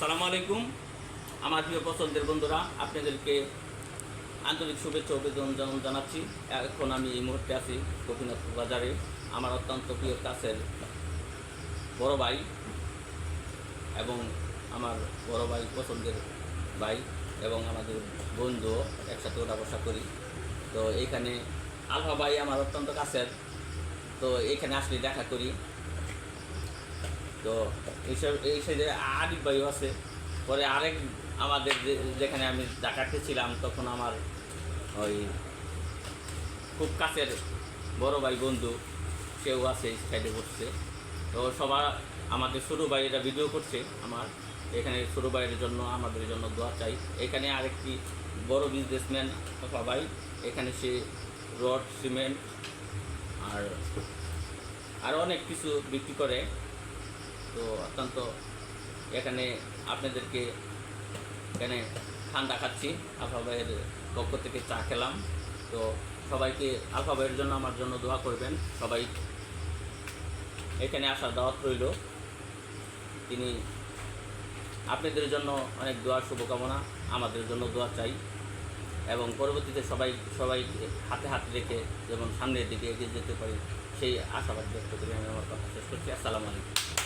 আসসালামু আলাইকুম আমার প্রিয় পছন্দের বন্ধুরা, আপনাদেরকে আন্তরিক শুভেচ্ছা অভিনন্দন জানাচ্ছি। এখন আমি এই মুহূর্তে আছি গোপীনাথপুর বাজারে। আমার অত্যন্ত প্রিয় কাছের বড় ভাই এবং আমার বড় ভাই পছন্দের ভাই এবং আমাদের বন্ধুও একসাথে ওঠা বসা করি। তো এইখানে আলফা ভাই আমার অত্যন্ত কাছের, তো এইখানে আসলে দেখা করি। তো এই সাইডে আরিফ ভাইও আছে। পরে আরেক আমাদের যেখানে আমি ঢাকাতে ছিলাম তখন আমার ওই খুব কাছের বড় ভাই বন্ধু সেও আছে, এই সাইডে বসছে। তো সবার আমাদের ছোটো ভাইয়েরা ভিডিও করছে আমার এখানে। ছোটো ভাইয়ের জন্য আমাদের জন্য দোয়া চাই। এখানে আরেকটি বড় বিজনেসম্যান সবাই, এখানে সে রড সিমেন্ট আর অনেক কিছু বিক্রি করে। তো অত্যন্ত এখানে আপনাদেরকে এখানে ঠান্ডা খাচ্ছি, আলফা ভাইয়ের পক্ষ থেকে চা খেলাম। তো সবাইকে আলফা ভাইয়ের জন্য আমার জন্য দোয়া করবেন। সবাই এখানে আসার দাওয়াত রইল। তিনি আপনাদের জন্য অনেক দোয়া শুভকামনা, আমাদের জন্য দোয়া চাই এবং পরবর্তীতে সবাই হাতে হাত রেখে যেমন সামনের দিকে এগিয়ে যেতে পারি সেই আশাবাদ ব্যক্ত করে আমি আমার কথা শেষ করছি। আসসালামু আলাইকুম।